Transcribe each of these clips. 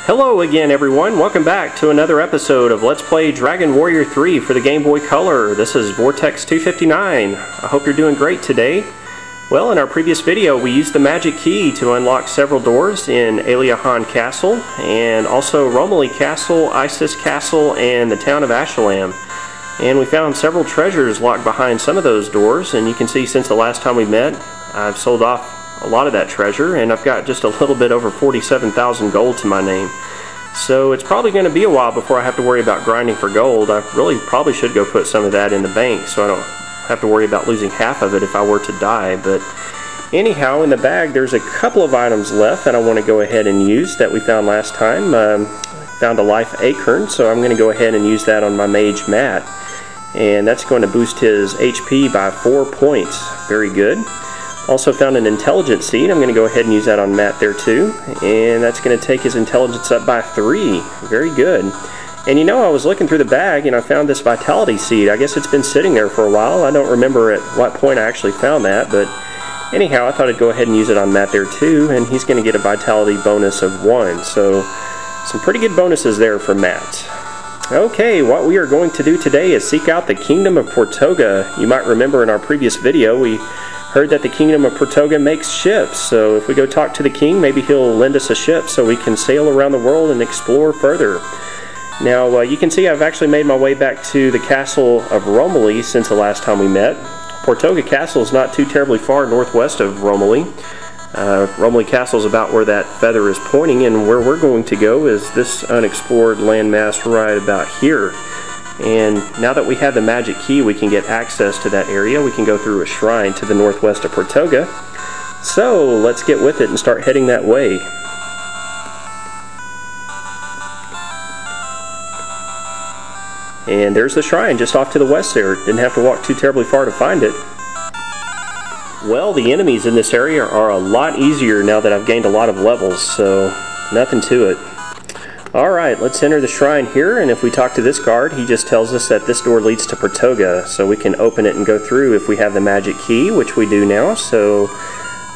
Hello again everyone, welcome back to another episode of Let's Play Dragon Warrior 3 for the Game Boy Color. This is Vortex 259. I hope you're doing great today. Well, in our previous video we used the magic key to unlock several doors in Aliahan Castle and also Romilly Castle, Isis Castle, and the town of Ashalam. And we found several treasures locked behind some of those doors, and you can see since the last time we met I've sold off a lot of that treasure, and I've got just a little bit over 47,000 gold to my name. So it's probably going to be a while before I have to worry about grinding for gold. I really probably should go put some of that in the bank so I don't have to worry about losing half of it if I were to die. But anyhow, in the bag there's a couple of items left that I want to go ahead and use that we found last time. Found a life acorn, so I'm going to go ahead and use that on my mage Matt. And that's going to boost his HP by 4 points. Very good. Also found an intelligence seed. I'm going to go ahead and use that on Matt there too. And that's going to take his intelligence up by 3. Very good. And you know, I was looking through the bag and I found this vitality seed. I guess it's been sitting there for a while. I don't remember at what point I actually found that, but anyhow, I thought I'd go ahead and use it on Matt there too, and he's going to get a vitality bonus of 1. So some pretty good bonuses there for Matt. Okay, what we are going to do today is seek out the Kingdom of Portoga. You might remember in our previous video we heard that the Kingdom of Portoga makes ships, so if we go talk to the king, maybe he'll lend us a ship so we can sail around the world and explore further. Now, you can see I've actually made my way back to the Castle of Romilly since the last time we met. Portoga Castle is not too terribly far northwest of Romilly. Romilly Castle is about where that feather is pointing, and where we're going to go is this unexplored landmass right about here. And now that we have the magic key, we can get access to that area. We can go through a shrine to the northwest of Portoga. So let's get with it and start heading that way. And there's the shrine just off to the west there. Didn't have to walk too terribly far to find it. Well, the enemies in this area are a lot easier now that I've gained a lot of levels, so nothing to it. Alright, let's enter the shrine here, and if we talk to this guard, he just tells us that this door leads to Portoga, so we can open it and go through if we have the magic key, which we do now. So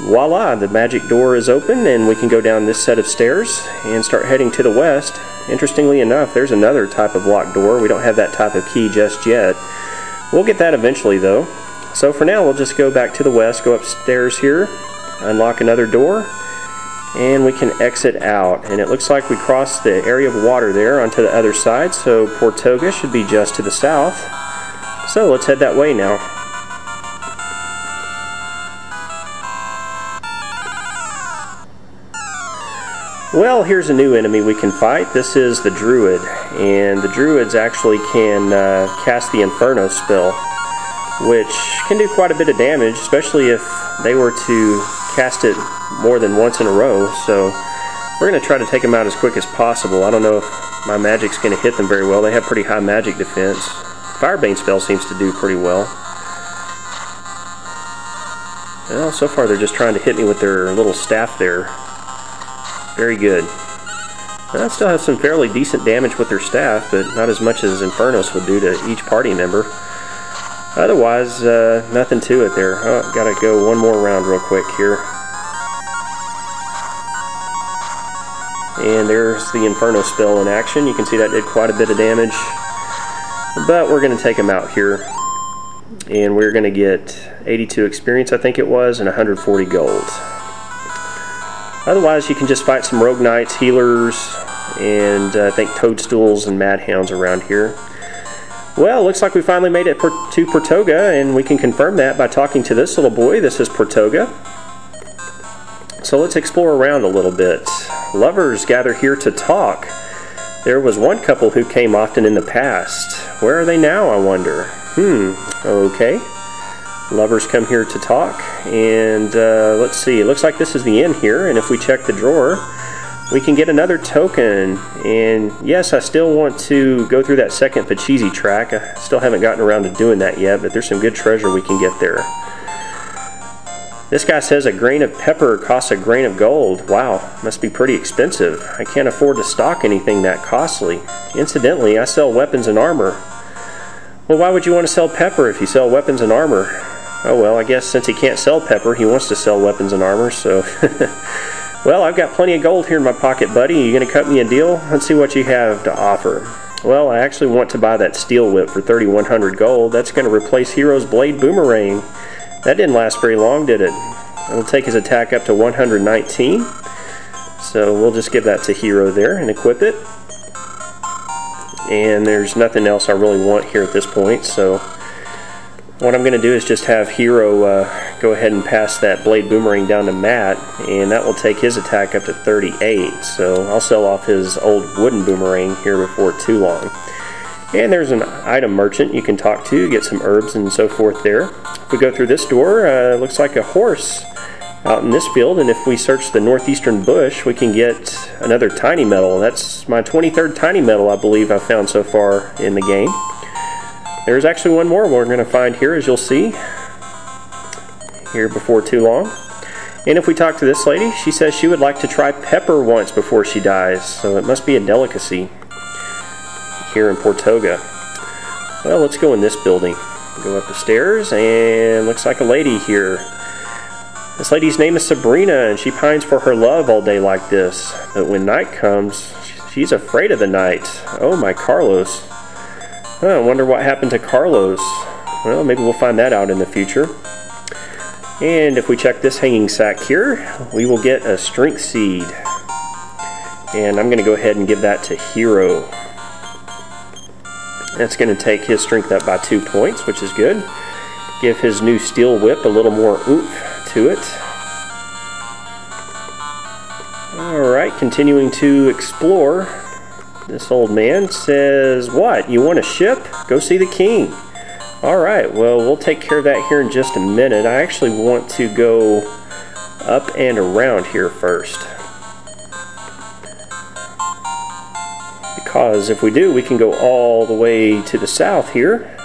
voila, the magic door is open, and we can go down this set of stairs and start heading to the west. Interestingly enough, there's another type of locked door. We don't have that type of key just yet. We'll get that eventually though. So for now, we'll just go back to the west, go upstairs here, unlock another door, and we can exit out. And it looks like we crossed the area of water there onto the other side, so Portoga should be just to the south. So let's head that way now. Well, here's a new enemy we can fight. This is the Druid, and the Druids actually can cast the Inferno spell, which can do quite a bit of damage, especially if they were to cast it more than once in a row. So we're going to try to take them out as quick as possible. I don't know if my magic's going to hit them very well. They have pretty high magic defense. Firebane spell seems to do pretty well. Well, so far they're just trying to hit me with their little staff there. Very good. I still have some fairly decent damage with their staff, but not as much as Infernos would do to each party member. Otherwise, nothing to it there. Oh, gotta go one more round real quick here. And there's the Inferno spell in action. You can see that did quite a bit of damage. But we're going to take him out here. And we're going to get 82 experience, I think it was, and 140 gold. Otherwise, you can just fight some rogue knights, healers, and I think toadstools and madhounds around here. Well, looks like we finally made it to Portoga, and we can confirm that by talking to this little boy. This is Portoga. So let's explore around a little bit. Lovers gather here to talk. There was one couple who came often in the past. Where are they now, I wonder? Okay. Lovers come here to talk, and let's see. It looks like this is the inn here, and if we check the drawer, we can get another token. And yes, I still want to go through that second Pachisi track. I still haven't gotten around to doing that yet, but there's some good treasure we can get there. This guy says a grain of pepper costs a grain of gold. Wow, must be pretty expensive. I can't afford to stock anything that costly. Incidentally, I sell weapons and armor. Well, why would you want to sell pepper if you sell weapons and armor? Oh well, I guess since he can't sell pepper, he wants to sell weapons and armor, so Well, I've got plenty of gold here in my pocket, buddy. You gonna cut me a deal? Let's see what you have to offer. Well, I actually want to buy that steel whip for 3,100 gold. That's gonna replace Hero's blade boomerang. That didn't last very long, did it? It'll take his attack up to 119. So we'll just give that to Hero there and equip it. And there's nothing else I really want here at this point, so what I'm going to do is just have Hero go ahead and pass that blade boomerang down to Matt, and that will take his attack up to 38. So I'll sell off his old wooden boomerang here before too long. And there's an item merchant you can talk to, get some herbs and so forth there. If we go through this door, it looks like a horse out in this field, and if we search the northeastern bush, we can get another tiny metal. That's my 23rd tiny metal, I believe I've found so far in the game. There's actually one more we're going to find here, as you'll see here before too long. And if we talk to this lady, she says she would like to try pepper once before she dies, so it must be a delicacy here in Portoga. Well, let's go in this building. Go up the stairs, and looks like a lady here. This lady's name is Sabrina, and she pines for her love all day like this. But when night comes, she's afraid of the night. Oh, my Carlos. I wonder what happened to Carlos. Well, maybe we'll find that out in the future. And if we check this hanging sack here, we will get a strength seed. And I'm going to go ahead and give that to Hero. That's going to take his strength up by 2 points, which is good. Give his new steel whip a little more oomph to it. Alright, continuing to explore. This old man says, what? You want a ship? Go see the king. Alright, well, we'll take care of that here in just a minute. I actually want to go up and around here first. Because if we do, we can go all the way to the south here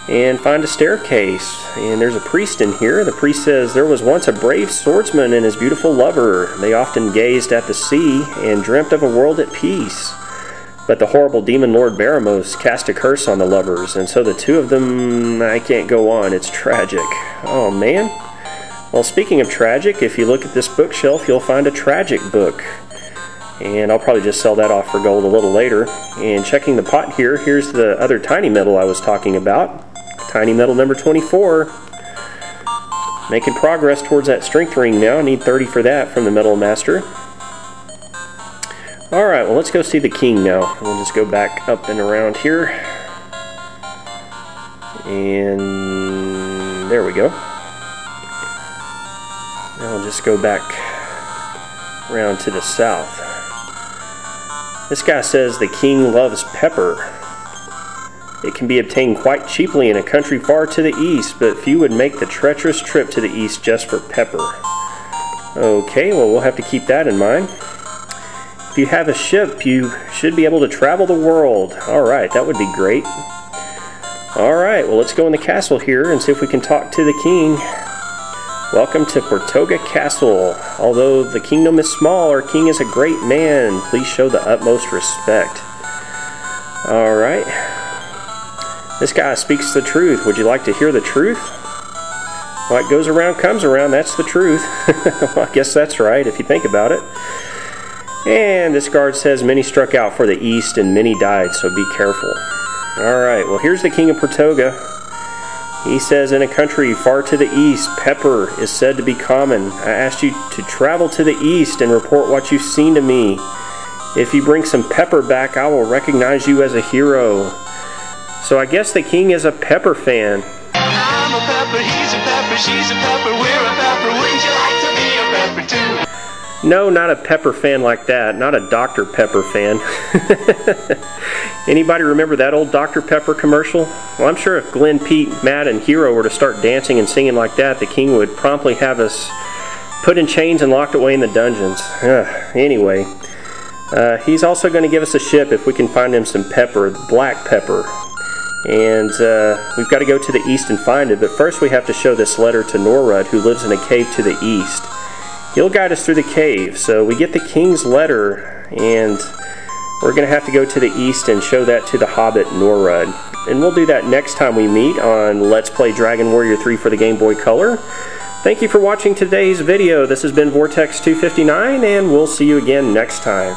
and find a staircase. And there's a priest in here. The priest says, there was once a brave swordsman and his beautiful lover. They often gazed at the sea and dreamt of a world at peace. But the horrible demon Lord Baramos cast a curse on the lovers, and so the two of them, I can't go on. It's tragic. Oh, man. Well, speaking of tragic, if you look at this bookshelf, you'll find a tragic book. And I'll probably just sell that off for gold a little later. And checking the pot here, here's the other tiny metal I was talking about. Tiny metal number 24. Making progress towards that strength ring now. I need 30 for that from the Metal Master. Alright, well, let's go see the king now. We'll just go back up and around here. And there we go. Now we'll just go back around to the south. This guy says the king loves pepper. It can be obtained quite cheaply in a country far to the east, but few would make the treacherous trip to the east just for pepper. Okay, well, we'll have to keep that in mind. If you have a ship, you should be able to travel the world. Alright, that would be great. Alright, well, let's go in the castle here and see if we can talk to the king. Welcome to Portoga Castle. Although the kingdom is small, our king is a great man. Please show the utmost respect. Alright. This guy speaks the truth. Would you like to hear the truth? What goes around comes around. That's the truth. Well, I guess that's right if you think about it. And this guard says many struck out for the east and many died, so be careful. Alright, well, here's the king of Portoga. He says, in a country far to the east, pepper is said to be common. I asked you to travel to the east and report what you've seen to me. If you bring some pepper back, I will recognize you as a hero. So I guess the king is a pepper fan. I'm a pepper, he's a pepper, she's a pepper, we're a pepper. Wouldn't you like to be a pepper too? No, not a pepper fan like that. Not a Dr. Pepper fan. Anybody remember that old Dr. Pepper commercial? Well, I'm sure if Glenn, Pete, Matt, and Hero were to start dancing and singing like that, the king would promptly have us put in chains and locked away in the dungeons. Anyway, he's also going to give us a ship if we can find him some pepper, black pepper. And we've got to go to the east and find it, but first we have to show this letter to Norrud, who lives in a cave to the east. He'll guide us through the cave, so we get the king's letter, and we're going to have to go to the east and show that to the hobbit Norrud. And we'll do that next time we meet on Let's Play Dragon Warrior 3 for the Game Boy Color. Thank you for watching today's video. This has been Vortex 259, and we'll see you again next time.